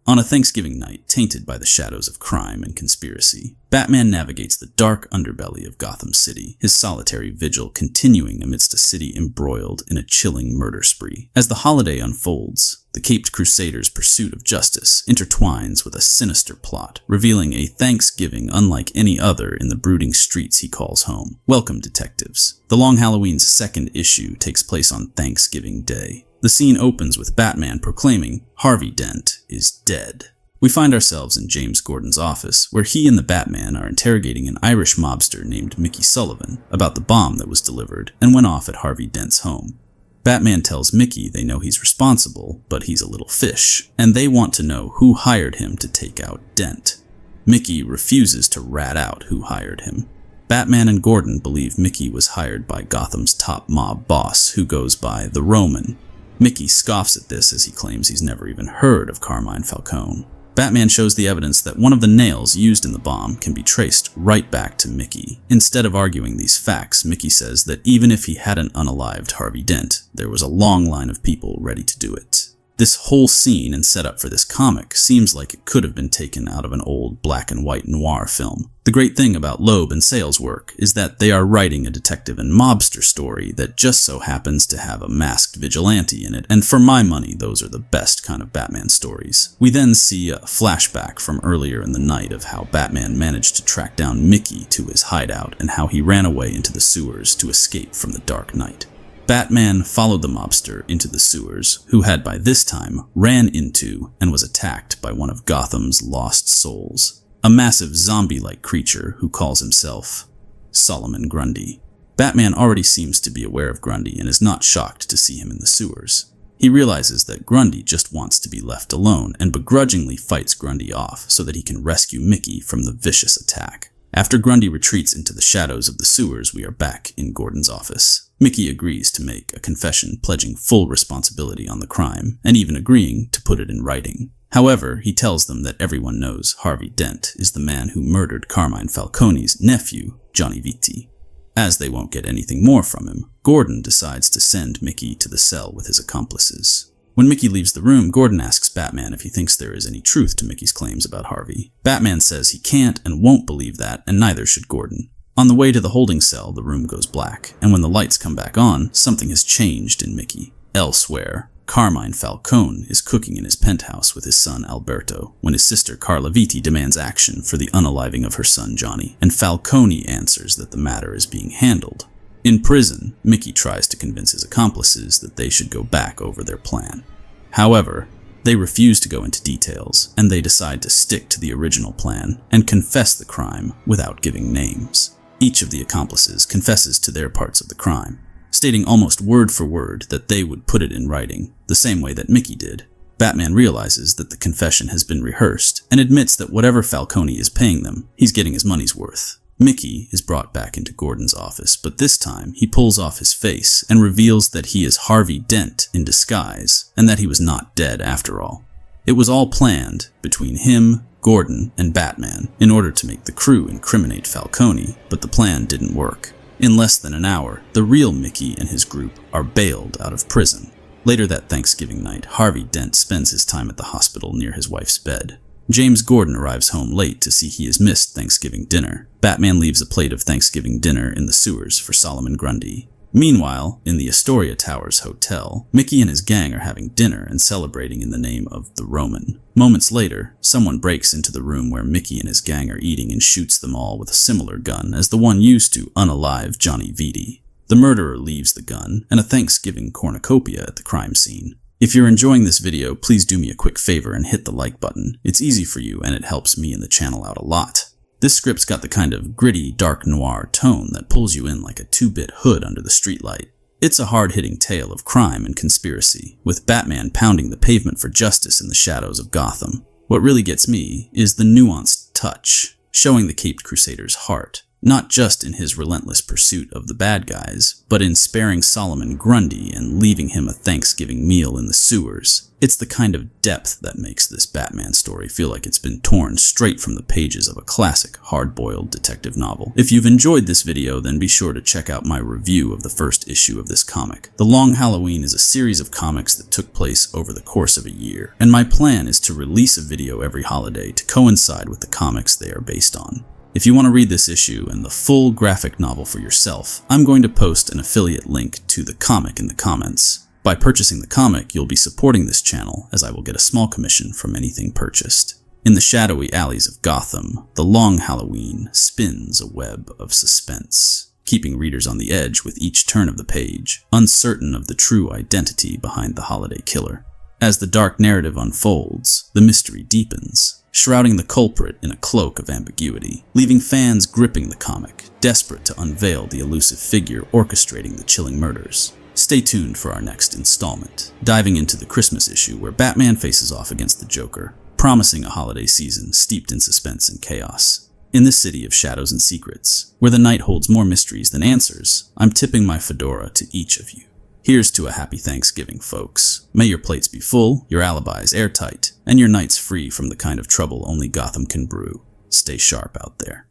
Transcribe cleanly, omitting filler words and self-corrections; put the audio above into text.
On a Thanksgiving night tainted by the shadows of crime and conspiracy, Batman navigates the dark underbelly of Gotham City, his solitary vigil continuing amidst a city embroiled in a chilling murder spree. As the holiday unfolds, the Caped Crusader's pursuit of justice intertwines with a sinister plot, revealing a Thanksgiving unlike any other in the brooding streets he calls home. Welcome, detectives. The Long Halloween's second issue takes place on Thanksgiving Day. The scene opens with Batman proclaiming Harvey Dent is dead. We find ourselves in James Gordon's office, where he and the Batman are interrogating an Irish mobster named Mickey Sullivan about the bomb that was delivered and went off at Harvey Dent's home. Batman tells Mickey they know he's responsible, but he's a little fish, and they want to know who hired him to take out Dent. Mickey refuses to rat out who hired him. Batman and Gordon believe Mickey was hired by Gotham's top mob boss, who goes by the Roman. Mickey scoffs at this as he claims he's never even heard of Carmine Falcone. Batman shows the evidence that one of the nails used in the bomb can be traced right back to Mickey. Instead of arguing these facts, Mickey says that even if he hadn't unalived Harvey Dent, there was a long line of people ready to do it. This whole scene and setup for this comic seems like it could have been taken out of an old black and white noir film. The great thing about Loeb and Sale's work is that they are writing a detective and mobster story that just so happens to have a masked vigilante in it, and for my money, those are the best kind of Batman stories. We then see a flashback from earlier in the night of how Batman managed to track down Mickey to his hideout and how he ran away into the sewers to escape from the Dark Knight. Batman followed the mobster into the sewers, who had by this time ran into and was attacked by one of Gotham's lost souls, a massive zombie-like creature who calls himself Solomon Grundy. Batman already seems to be aware of Grundy and is not shocked to see him in the sewers. He realizes that Grundy just wants to be left alone and begrudgingly fights Grundy off so that he can rescue Mickey from the vicious attack. After Grundy retreats into the shadows of the sewers, we are back in Gordon's office. Mickey agrees to make a confession pledging full responsibility on the crime, and even agreeing to put it in writing. However, he tells them that everyone knows Harvey Dent is the man who murdered Carmine Falcone's nephew, Johnny Vitti. As they won't get anything more from him, Gordon decides to send Mickey to the cell with his accomplices. When Mickey leaves the room, Gordon asks Batman if he thinks there is any truth to Mickey's claims about Harvey. Batman says he can't and won't believe that, and neither should Gordon. On the way to the holding cell, the room goes black, and when the lights come back on, something has changed in Mickey. Elsewhere, Carmine Falcone is cooking in his penthouse with his son Alberto, when his sister Carla Vitti demands action for the unaliving of her son Johnny, and Falcone answers that the matter is being handled. In prison, Mickey tries to convince his accomplices that they should go back over their plan. However, they refuse to go into details, and they decide to stick to the original plan and confess the crime without giving names. Each of the accomplices confesses to their parts of the crime, stating almost word for word that they would put it in writing, the same way that Mickey did. Batman realizes that the confession has been rehearsed and admits that whatever Falcone is paying them, he's getting his money's worth. Mickey is brought back into Gordon's office, but this time he pulls off his face and reveals that he is Harvey Dent in disguise and that he was not dead after all. It was all planned between him, Gordon, and Batman in order to make the crew incriminate Falcone, but the plan didn't work. In less than an hour, the real Mickey and his group are bailed out of prison. Later that Thanksgiving night, Harvey Dent spends his time at the hospital near his wife's bed. James Gordon arrives home late to see he has missed Thanksgiving dinner. Batman leaves a plate of Thanksgiving dinner in the sewers for Solomon Grundy. Meanwhile, in the Astoria Towers Hotel, Mickey and his gang are having dinner and celebrating in the name of the Roman. Moments later, someone breaks into the room where Mickey and his gang are eating and shoots them all with a similar gun as the one used to unalive Johnny Vitti. The murderer leaves the gun and a Thanksgiving cornucopia at the crime scene. If you're enjoying this video, please do me a quick favor and hit the like button. It's easy for you and it helps me and the channel out a lot. This script's got the kind of gritty, dark noir tone that pulls you in like a 2-bit hood under the streetlight. It's a hard-hitting tale of crime and conspiracy, with Batman pounding the pavement for justice in the shadows of Gotham. What really gets me is the nuanced touch, showing the Caped Crusader's heart. not just in his relentless pursuit of the bad guys, but in sparing Solomon Grundy and leaving him a Thanksgiving meal in the sewers. It's the kind of depth that makes this Batman story feel like it's been torn straight from the pages of a classic hard-boiled detective novel. If you've enjoyed this video, then be sure to check out my review of the first issue of this comic. The Long Halloween is a series of comics that took place over the course of a year, and my plan is to release a video every holiday to coincide with the comics they are based on. If you want to read this issue and the full graphic novel for yourself, I'm going to post an affiliate link to the comic in the comments. By purchasing the comic, you'll be supporting this channel, as I will get a small commission from anything purchased. In the shadowy alleys of Gotham, the Long Halloween spins a web of suspense, keeping readers on the edge with each turn of the page, uncertain of the true identity behind the holiday killer. As the dark narrative unfolds, the mystery deepens, shrouding the culprit in a cloak of ambiguity, leaving fans gripping the comic, desperate to unveil the elusive figure orchestrating the chilling murders. Stay tuned for our next installment, diving into the Christmas issue where Batman faces off against the Joker, promising a holiday season steeped in suspense and chaos. In this city of shadows and secrets, where the night holds more mysteries than answers, I'm tipping my fedora to each of you. Here's to a happy Thanksgiving, folks. May your plates be full, your alibis airtight, and your nights free from the kind of trouble only Gotham can brew. Stay sharp out there.